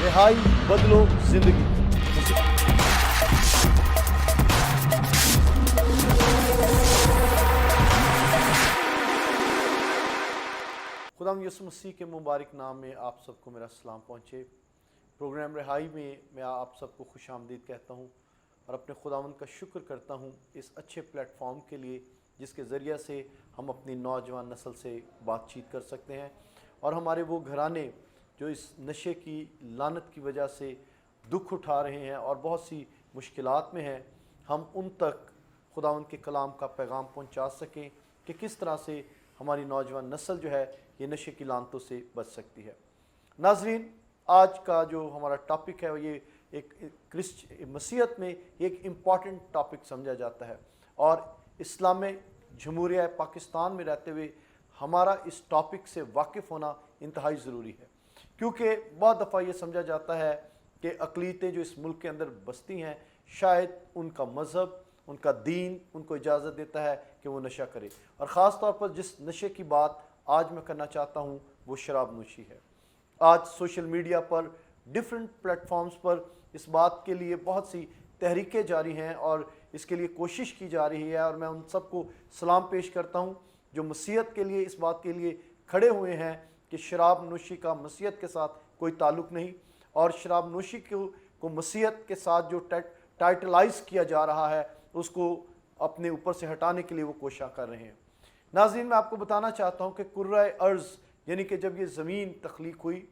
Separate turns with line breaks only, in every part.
رہائی بدلو زندگی. خدا یسوع مسیح کے مبارک نام میں آپ سب کو میرا سلام پہنچے. پروگرام رہائی میں آپ سب کو خوش آمدید کہتا ہوں اور اپنے خداوند کا شکر کرتا ہوں اس اچھے پلیٹ فارم کے لیے جس کے ذریعہ سے ہم اپنی نوجوان نسل سے بات چیت کر سکتے ہیں اور ہمارے وہ گھرانے جو اس نشے کی لعنت کی وجہ سے دکھ اٹھا رہے ہیں اور بہت سی مشکلات میں ہیں، ہم ان تک خداوند کے کلام کا پیغام پہنچا سکیں کہ کس طرح سے ہماری نوجوان نسل جو ہے یہ نشے کی لعنتوں سے بچ سکتی ہے. ناظرین، آج کا جو ہمارا ٹاپک ہے وہ یہ ایک مسیحیت میں ایک امپورٹنٹ ٹاپک سمجھا جاتا ہے اور اسلام جمہوریہ پاکستان میں رہتے ہوئے ہمارا اس ٹاپک سے واقف ہونا انتہائی ضروری ہے، کیونکہ بہت دفعہ یہ سمجھا جاتا ہے کہ اقلیتیں جو اس ملک کے اندر بستی ہیں شاید ان کا مذہب، ان کا دین ان کو اجازت دیتا ہے کہ وہ نشہ کرے، اور خاص طور پر جس نشے کی بات آج میں کرنا چاہتا ہوں وہ شراب نوشی ہے. آج سوشل میڈیا پر ڈیفرنٹ پلیٹ فارمز پر اس بات کے لیے بہت سی تحریکیں جاری ہیں اور اس کے لیے کوشش کی جا رہی ہے، اور میں ان سب کو سلام پیش کرتا ہوں جو مسیحیت کے لیے اس بات کے لیے کھڑے ہوئے ہیں کہ شراب نوشی کا مسیحیت کے ساتھ کوئی تعلق نہیں، اور شراب نوشی کو مسیحیت کے ساتھ جو ٹائٹلائز کیا جا رہا ہے اس کو اپنے اوپر سے ہٹانے کے لیے وہ کوشاں کر رہے ہیں. ناظرین، میں آپ کو بتانا چاہتا ہوں کہ کرۂ ارض یعنی کہ جب یہ زمین تخلیق ہوئی،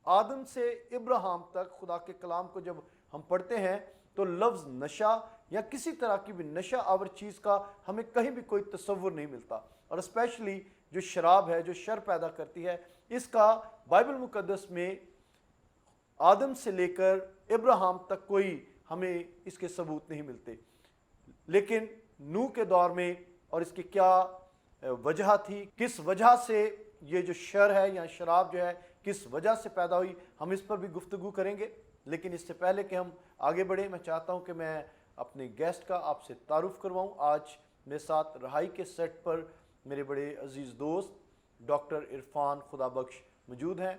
آدم سے ابراہیم تک خدا کے کلام کو جب ہم پڑھتے ہیں تو لفظ نشہ یا کسی طرح کی بھی نشہ آور چیز کا ہمیں کہیں بھی کوئی تصور نہیں ملتا، اور اسپیشلی جو شراب ہے جو شر پیدا کرتی ہے اس کا بائبل مقدس میں آدم سے لے کر ابراہیم تک کوئی ہمیں اس کے ثبوت نہیں ملتے. لیکن نوح کے دور میں، اور اس کی کیا وجہ تھی، کس وجہ سے یہ جو شر ہے یا شراب جو ہے کس وجہ سے پیدا ہوئی، ہم اس پر بھی گفتگو کریں گے. لیکن اس سے پہلے کہ ہم آگے بڑھیں میں چاہتا ہوں کہ میں اپنے گیسٹ کا آپ سے تعارف کرواؤں. آج میرے ساتھ رہائی کے سیٹ پر میرے بڑے عزیز دوست ڈاکٹر عرفان خدا بخش موجود ہیں.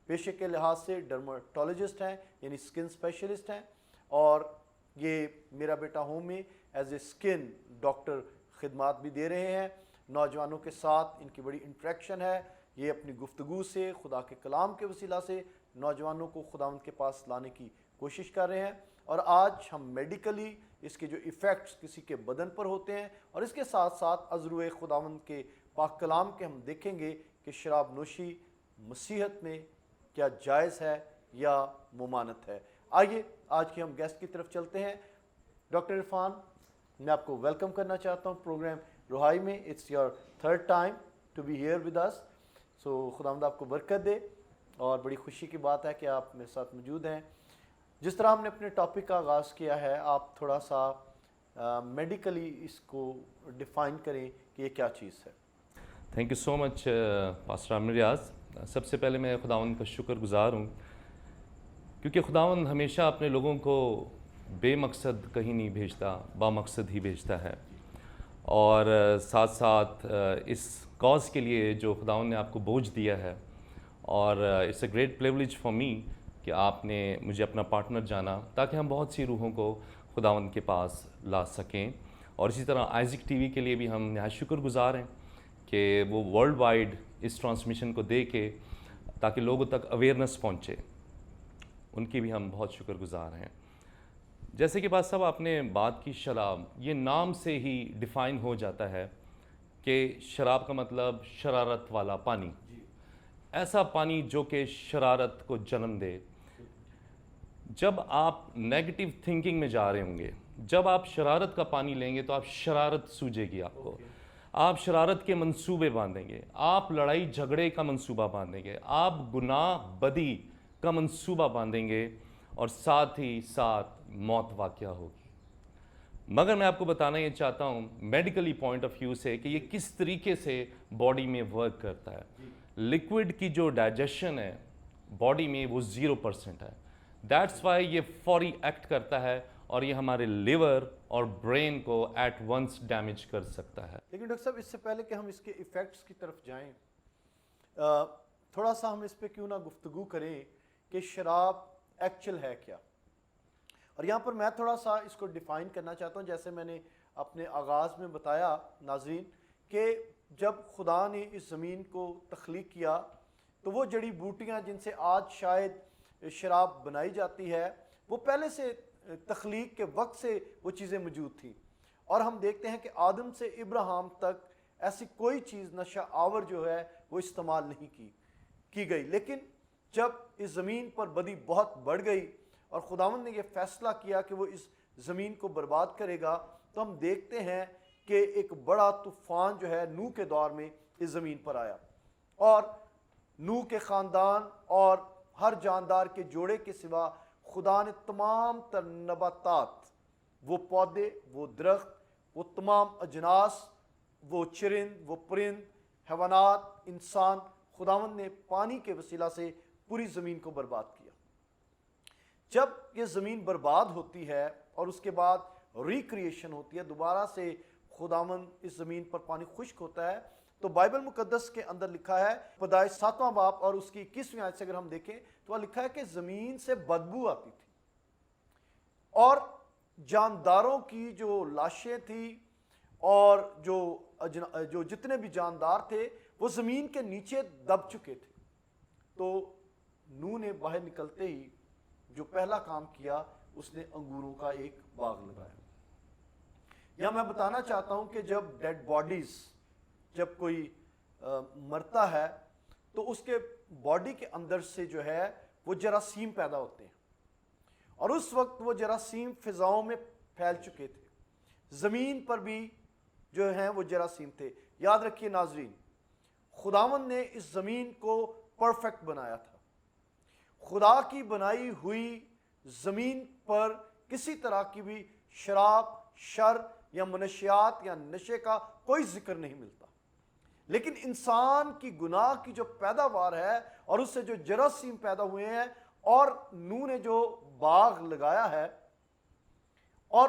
پیشے کے لحاظ سے ڈرماٹولوجسٹ ہیں یعنی سکن اسپیشلسٹ ہیں، اور یہ میرا بیٹا ہوم میں ایز اے سکن ڈاکٹر خدمات بھی دے رہے ہیں. نوجوانوں کے ساتھ ان کی بڑی انٹریکشن ہے، یہ اپنی گفتگو سے خدا کے کلام کے وسیلہ سے نوجوانوں کو خداوند کے پاس لانے کی کوشش کر رہے ہیں. اور آج ہم میڈیکلی اس کے جو ایفیکٹس کسی کے بدن پر ہوتے ہیں اور اس کے ساتھ ساتھ از روئے خداوند کے پاک کلام کے ہم دیکھیں گے کہ شراب نوشی مسیحیت میں کیا جائز ہے یا ممانعت ہے. آئیے آج کے ہم گیسٹ کی طرف چلتے ہیں. ڈاکٹر عرفان، میں آپ کو ویلکم کرنا چاہتا ہوں پروگرام رہائی میں. It's your third time to be here with us. So خداوند آپ کو برکت دے، اور بڑی خوشی کی بات ہے کہ آپ میرے ساتھ موجود ہیں. جس طرح ہم نے اپنے ٹاپک کا آغاز کیا ہے، آپ تھوڑا سا میڈیکلی اس کو ڈیفائن کریں کہ یہ کیا چیز ہے.
Thank you so much pastor Amir Riaz. سب سے پہلے میں خداوند کا شکر گزار ہوں، کیونکہ خداوند ہمیشہ اپنے لوگوں کو بے مقصد کہیں نہیں بھیجتا، با مقصد ہی بھیجتا ہے. اور ساتھ ساتھ اس کاز کے لیے جو خداوند نے آپ کو بوجھ دیا ہے، اور it's a great privilege for me کہ آپ نے مجھے اپنا پارٹنر جانا تاکہ ہم بہت سی روحوں کو خداوند کے پاس لا سکیں. اور اسی طرح آئزک ٹی وی کے لیے بھی ہم نہایت شکر گزار ہیں کہ وہ ورلڈ وائڈ اس ٹرانسمیشن کو دے کے تاکہ لوگوں تک اویئرنس پہنچے، ان کی بھی ہم بہت شکر گزار ہیں. جیسے کہ بات صاحب آپ نے بات کی شراب، یہ نام سے ہی ڈیفائن ہو جاتا ہے کہ شراب کا مطلب شرارت والا پانی، ایسا پانی جو کہ شرارت کو جنم دے. جب آپ نیگیٹو تھنکنگ میں جا رہے ہوں گے، جب آپ شرارت کا پانی لیں گے تو آپ شرارت سوجے گی، آپ کو آپ شرارت کے منصوبے باندھیں گے، آپ لڑائی جھگڑے کا منصوبہ باندھیں گے، آپ گناہ بدی کا منصوبہ باندھیں گے، اور ساتھ ہی ساتھ موت واقعہ ہوگی. مگر میں آپ کو بتانا یہ چاہتا ہوں میڈیکلی پوائنٹ آف ویو سے کہ یہ کس طریقے سے باڈی میں ورک کرتا ہے. لیکوڈ کی جو ڈائجیشن ہے باڈی میں وہ 0% ہے. دیٹس وائی یہ فوری ایکٹ کرتا ہے اور یہ ہمارے لیور اور برین کو ایٹ ونس ڈیمیج کر سکتا ہے.
لیکن ڈاکٹر صاحب، اس سے پہلے کہ ہم اس کے ایفیکٹس کی طرف جائیں، تھوڑا سا ہم اس پہ کیوں نہ گفتگو کریں کہ شراب ایکچوئل ہے کیا. اور یہاں پر میں تھوڑا سا اس کو ڈیفائن کرنا چاہتا ہوں. جیسے میں نے اپنے آغاز میں بتایا ناظرین کہ جب خدا نے اس زمین کو تخلیق کیا تو وہ جڑی بوٹیاں جن سے آج شاید شراب بنائی جاتی ہے وہ پہلے سے تخلیق کے وقت سے وہ چیزیں موجود تھیں. اور ہم دیکھتے ہیں کہ آدم سے ابراہیم تک ایسی کوئی چیز نشہ آور جو ہے وہ استعمال نہیں کی گئی. لیکن جب اس زمین پر بدی بہت بڑھ گئی اور خداوند نے یہ فیصلہ کیا کہ وہ اس زمین کو برباد کرے گا تو ہم دیکھتے ہیں کہ ایک بڑا طوفان جو ہے نوح کے دور میں اس زمین پر آیا. اور نوح کے خاندان اور ہر جاندار کے جوڑے کے سوا خدا نے تمام تر نباتات، وہ پودے، وہ درخت، وہ تمام اجناس، وہ چرند، وہ پرند، حیوانات، انسان، خداوند نے پانی کے وسیلہ سے پوری زمین کو برباد کیا. جب یہ زمین برباد ہوتی ہے اور اس کے بعد ریکریشن ہوتی ہے، دوبارہ سے خداوند اس زمین پر پانی خشک ہوتا ہے، تو بائبل مقدس کے اندر لکھا ہے پیدائش 7واں باب اور اس کی 21ویں آیت سے اگر ہم دیکھیں تو وہ لکھا ہے کہ زمین سے بدبو آتی تھی اور جانداروں کی جو لاشیں تھیں اور جو جتنے بھی جاندار تھے وہ زمین کے نیچے دب چکے تھے. تو نوح نے باہر نکلتے ہی جو پہلا کام کیا اس نے انگوروں کا ایک باغ لگایا. یا میں بتانا چاہتا ہوں کہ جب ڈیڈ باڈیز، جب کوئی مرتا ہے تو اس کے باڈی کے اندر سے جو ہے وہ جراثیم پیدا ہوتے ہیں اور اس وقت وہ جراثیم فضاؤں میں پھیل چکے تھے. زمین پر بھی جو ہیں وہ جراثیم تھے. یاد رکھیے ناظرین، خداوند نے اس زمین کو پرفیکٹ بنایا تھا. خدا کی بنائی ہوئی زمین پر کسی طرح کی بھی شراب، شر یا منشیات یا نشے کا کوئی ذکر نہیں ملتا. لیکن انسان کی گناہ کی جو پیداوار ہے اور اس سے جو جراثیم پیدا ہوئے ہیں اور نوح نے جو باغ لگایا ہے اور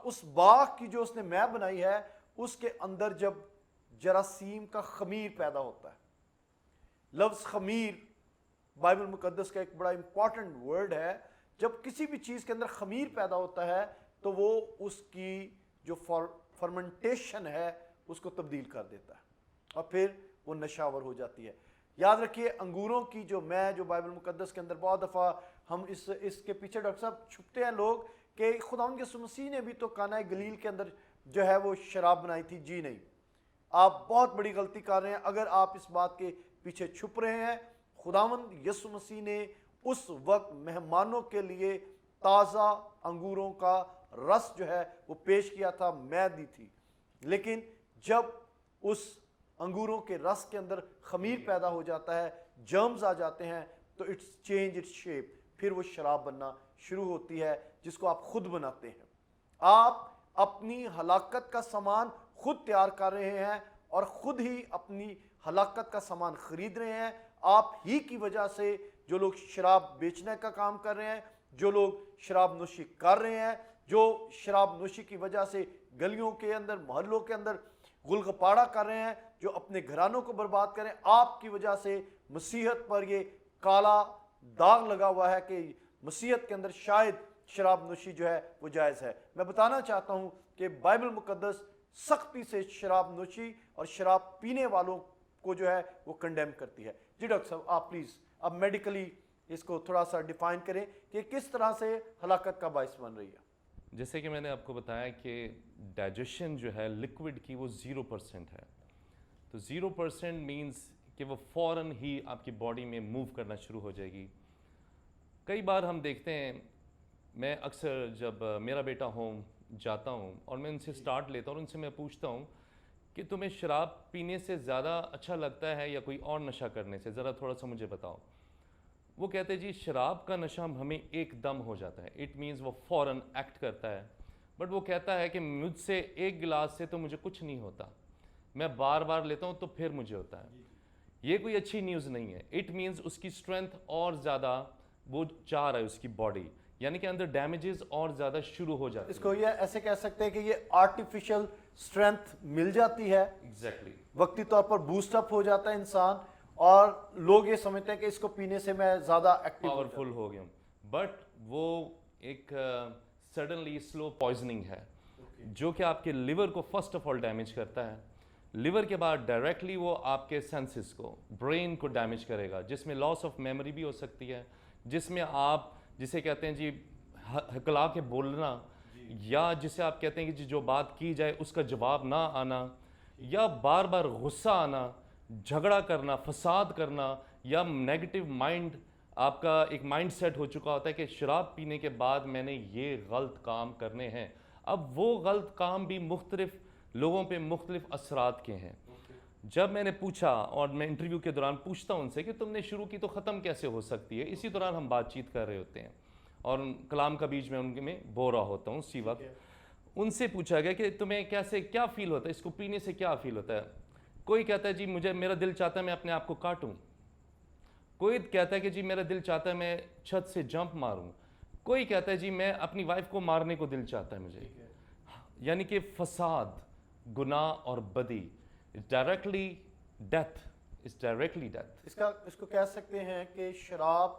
اس باغ کی جو اس نے میں بنائی ہے اس کے اندر جب جراثیم کا خمیر پیدا ہوتا ہے. لفظ خمیر بائبل مقدس کا ایک بڑا امپورٹنٹ ورڈ ہے. جب کسی بھی چیز کے اندر خمیر پیدا ہوتا ہے تو وہ اس کی جو فرمنٹیشن ہے اس کو تبدیل کر دیتا ہے اور پھر وہ نشاور ہو جاتی ہے. یاد رکھیے انگوروں کی جو بائبل مقدس کے اندر بہت دفعہ ہم اس کے پیچھے ڈاکٹر صاحب چھپتے ہیں لوگ کہ خداوند یسوع مسیح نے بھی تو کانا گلیل کے اندر جو ہے وہ شراب بنائی تھی. جی نہیں، آپ بہت بڑی غلطی کر رہے ہیں اگر آپ اس بات کے پیچھے چھپ رہے ہیں. خداوند یسوع مسیح نے اس وقت مہمانوں کے لیے تازہ انگوروں کا رس جو ہے وہ پیش کیا تھا، میں دی تھی. لیکن جب اس انگوروں کے رس کے اندر خمیر پیدا ہو جاتا ہے، جرمز آ جاتے ہیں تو اٹس چینج اٹس شیپ، پھر وہ شراب بننا شروع ہوتی ہے جس کو آپ خود بناتے ہیں. آپ اپنی ہلاکت کا سامان خود تیار کر رہے ہیں اور خود ہی اپنی ہلاکت کا سامان خرید رہے ہیں. آپ ہی کی وجہ سے جو لوگ شراب بیچنے کا کام کر رہے ہیں، جو لوگ شراب نوشی کر رہے ہیں، جو شراب نوشی کی وجہ سے گلیوں کے اندر، محلوں کے اندر گلگپاڑا کر رہے ہیں، جو اپنے گھرانوں کو برباد کر رہے ہیں، آپ کی وجہ سے مسیحت پر یہ کالا داغ لگا ہوا ہے کہ مسیحت کے اندر شاید شراب نوشی جو ہے وہ جائز ہے. میں بتانا چاہتا ہوں کہ بائبل مقدس سختی سے شراب نوشی اور شراب پینے والوں کو جو ہے وہ کنڈیم کرتی ہے. جی ڈاکٹر صاحب آپ پلیز اب میڈیکلی اس کو تھوڑا سا ڈیفائن کریں کہ کس طرح سے ہلاکت کا باعث بن رہی ہے.
جیسے کہ میں نے آپ کو بتایا کہ ڈائجیشن جو ہے لیکوڈ کی وہ 0% ہے. تو 0% مینز کہ وہ فوراً ہی آپ کی باڈی میں موو کرنا شروع ہو جائے گی. کئی بار ہم دیکھتے ہیں، میں اکثر جب میرا بیٹا ہوم جاتا ہوں اور میں ان سے سٹارٹ لیتا ہوں اور ان سے میں پوچھتا ہوں کہ تمہیں شراب پینے سے زیادہ اچھا لگتا ہے یا کوئی اور نشہ کرنے سے، ذرا تھوڑا سا مجھے بتاؤ. وہ کہتے ہیں جی شراب کا نشہ ہمیں ایک دم ہو جاتا ہے، اٹ مینز وہ فوراً ایکٹ کرتا ہے. بٹ وہ کہتا ہے کہ مجھ سے ایک گلاس سے تو مجھے کچھ نہیں ہوتا، میں بار بار لیتا ہوں تو پھر مجھے ہوتا ہے. یہ کوئی اچھی نیوز نہیں ہے. اٹ مینز اس کی اسٹرینتھ اور زیادہ وہ چاہ رہا ہے، اس کی باڈی، یعنی کہ اندر ڈیمیجز اور زیادہ شروع ہو جاتے ہیں.
اس کو یہ ایسے کہہ سکتے ہیں کہ یہ آرٹیفیشل اسٹرینتھ مل جاتی ہے،
ایگزیکٹلی
وقتی طور پر بوسٹ اپ ہو جاتا ہے انسان اور لوگ یہ سمجھتے ہیں کہ اس کو پینے سے میں زیادہ ایکٹیو
پاورفل ہو گیا ہوں, بٹ وہ ایک سڈنلی سلو پوائزننگ ہے جو کہ آپ کے لیور کو فرسٹ آف آل ڈیمیج کرتا ہے. لیور کے بعد ڈائریکٹلی وہ آپ کے سینسز کو, برین کو ڈیمیج کرے گا, جس میں لاس آف میموری بھی ہو سکتی ہے, جس میں آپ جسے کہتے ہیں جی ہکلا کے بولنا, یا جسے آپ کہتے ہیں کہ جی جو بات کی جائے اس کا جواب نہ آنا, یا بار بار غصہ آنا, جھگڑا کرنا, فساد کرنا, یا نیگیٹو مائنڈ, آپ کا ایک مائنڈ سیٹ ہو چکا ہوتا ہے کہ شراب پینے کے بعد میں نے یہ غلط کام کرنے ہیں. اب وہ غلط کام بھی مختلف لوگوں پہ مختلف اثرات کے ہیں. جب میں نے پوچھا, اور میں انٹرویو کے دوران پوچھتا ہوں ان سے کہ تم نے شروع کی تو ختم کیسے ہو سکتی ہے, اسی دوران ہم بات چیت کر رہے ہوتے ہیں اور کلام کا بیچ میں ان کے میں بول رہا ہوتا ہوں اسی وقت, ان سے پوچھا گیا کہ تمہیں کیسے کیا فیل ہوتا ہے, اس کو پینے سے کیا فیل ہوتا ہے. کوئی کہتا ہے جی مجھے میرا دل چاہتا ہے میں اپنے آپ کو کاٹوں, کوئی کہتا ہے کہ جی میرا دل چاہتا ہے میں چھت سے جمپ ماروں, کوئی کہتا ہے جی میں اپنی وائف کو مارنے کو دل چاہتا ہے مجھے. یعنی کہ فساد, گناہ اور بدی, ڈائریکٹلی ڈیتھ, اس ڈائریکٹلی ڈیتھ.
اس کو کہہ سکتے ہیں کہ شراب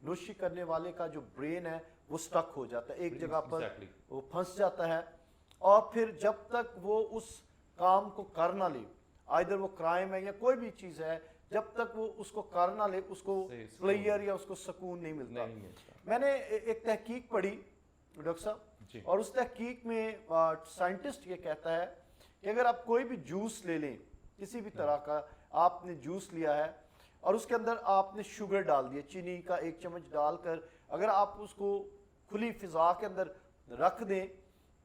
نوشی کرنے والے کا جو برین ہے وہ سٹک ہو جاتا ہے ایک جگہ پر, وہ پھنس جاتا ہے, اور پھر جب تک وہ اس کام کو کر نہ لے, آئیدر وہ کرائم ہے یا کوئی بھی چیز ہے, جب تک وہ اس کو کر نہ لے اس کو پلیئر یا اس کو سکون نہیں ملتا. میں نے ایک تحقیق پڑھی ڈاکٹر صاحب, اور اس تحقیق میں سائنٹسٹ یہ کہتا ہے کہ اگر آپ کوئی بھی جوس لے لیں, کسی بھی طرح کا آپ نے جوس لیا ہے اور اس کے اندر آپ نے شوگر ڈال دیا, چینی کا 1 چمچ ڈال کر اگر آپ اس کو کھلی فضا کے اندر رکھ دیں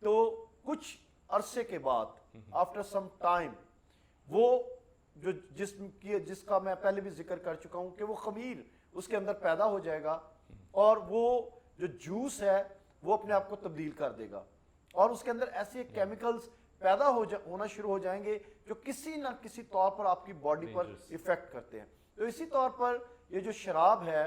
تو کچھ عرصے کے بعد آفٹر سم ٹائم وہ جو جسم کی جس کا میں پہلے بھی ذکر کر چکا ہوں کہ وہ خمیر اس کے اندر پیدا ہو جائے گا, اور وہ جو جوس ہے وہ اپنے آپ کو تبدیل کر دے گا, اور اس کے اندر ایسے کیمیکلز پیدا ہونا شروع ہو جائیں گے جو کسی نہ کسی طور پر آپ کی باڈی پر ایفیکٹ کرتے ہیں. تو اسی طور پر یہ جو شراب ہے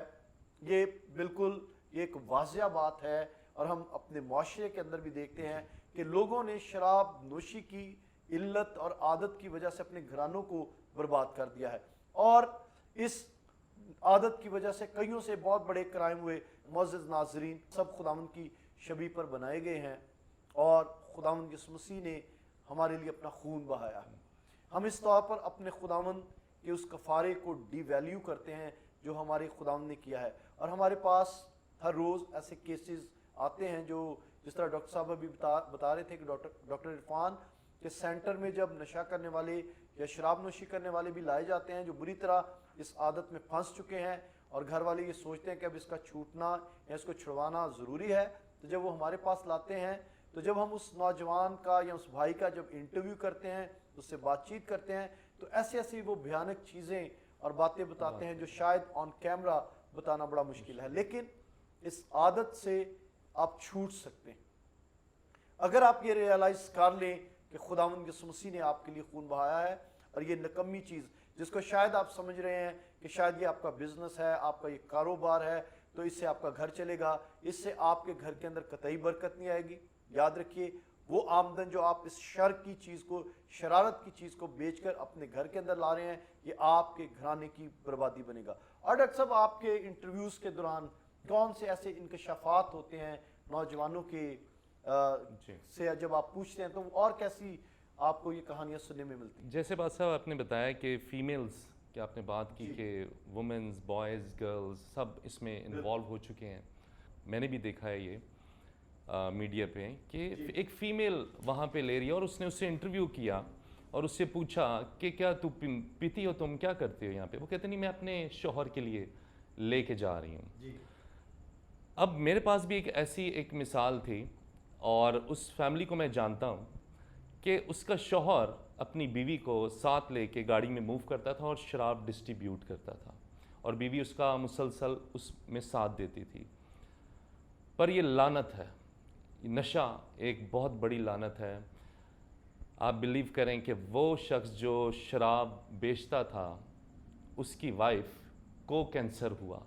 یہ بالکل ایک واضح بات ہے, اور ہم اپنے معاشرے کے اندر بھی دیکھتے ہیں کہ لوگوں نے شراب نوشی کی علت اور عادت کی وجہ سے اپنے گھرانوں کو برباد کر دیا ہے, اور اس عادت کی وجہ سے کئیوں سے بہت بڑے کرائم ہوئے. معزز ناظرین, سب خداوند کی شبیہ پر بنائے گئے ہیں, اور خداوند یسوع مسیح نے ہمارے لیے اپنا خون بہایا ہے. ہم اس طور پر اپنے خداوند کے اس کفارے کو ڈی ویلیو کرتے ہیں جو ہمارے خداوند نے کیا ہے, اور ہمارے پاس ہر روز ایسے کیسز آتے ہیں جو جس طرح ڈاکٹر صاحب ابھی بتا رہے تھے کہ ڈاکٹر عرفان کے سینٹر میں جب نشہ کرنے والے یا شراب نوشی کرنے والے بھی لائے جاتے ہیں جو بری طرح اس عادت میں پھنس چکے ہیں, اور گھر والے یہ سوچتے ہیں کہ اب اس کا چھوٹنا یا اس کو چھڑوانا ضروری ہے, تو جب وہ ہمارے پاس لاتے ہیں تو جب ہم اس نوجوان کا یا اس بھائی کا جب انٹرویو کرتے ہیں, اس سے بات چیت کرتے ہیں, تو ایسی وہ بھیانک چیزیں اور باتیں بتاتے ہیں جو شاید آن کیمرہ بتانا بڑا مشکل ہے, لیکن اس عادت سے آپ چھوٹ سکتے ہیں اگر آپ یہ ریئلائز کر لیں کہ خداوند یسوع مسیح نے آپ کے لیے خون بہایا ہے. اور یہ نکمی چیز جس کو شاید آپ سمجھ رہے ہیں کہ شاید یہ آپ کا بزنس ہے, آپ کا یہ کاروبار ہے, تو اس سے آپ کا گھر چلے گا, اس سے آپ کے گھر کے اندر قطعی برکت نہیں آئے گی. یاد رکھیے وہ آمدن جو آپ اس شر کی چیز کو, شرارت کی چیز کو بیچ کر اپنے گھر کے اندر لا رہے ہیں, یہ آپ کے گھرانے کی بربادی بنے گا. اور ڈاکٹر صاحب آپ کے انٹرویوز کے دوران کون سے ایسے انکشافات ہوتے ہیں نوجوانوں کے سے جب آپ پوچھتے ہیں تو اور کیسی آپ کو یہ کہانیاں سننے میں ملتی ہیں؟
جیسے بات صاحب آپ نے بتایا کہ فیمیلز کی آپ نے بات کی کہ وومنز, بوائز, گرلز سب اس میں انوالو ہو چکے ہیں. میں نے بھی دیکھا ہے یہ میڈیا پہ کہ ایک فیمیل وہاں پہ لے رہی ہے, اور اس نے اس سے انٹرویو کیا اور اس سے پوچھا کہ کیا تو پیتی ہو, تم کیا کرتے ہو یہاں پہ. وہ کہتے نہیں میں اپنے شوہر کے لیے لے کے جا رہی ہوں. اب میرے پاس بھی ایک مثال تھی, اور اس فیملی کو میں جانتا ہوں کہ اس کا شوہر اپنی بیوی کو ساتھ لے کے گاڑی میں موو کرتا تھا اور شراب ڈسٹریبیوٹ کرتا تھا, اور بیوی اس کا مسلسل اس میں ساتھ دیتی تھی. پر یہ لعنت ہے, نشہ ایک بہت بڑی لعنت ہے. آپ بلیو کریں کہ وہ شخص جو شراب بیچتا تھا اس کی وائف کو کینسر ہوا,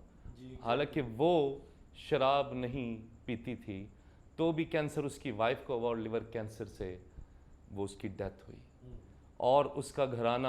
حالانکہ وہ شراب نہیں پیتی تھی تو بھی کینسر اس کی وائف کو ہوا, اور لیور کینسر سے وہ اس کی ڈیتھ ہوئی, اور اس کا گھرانہ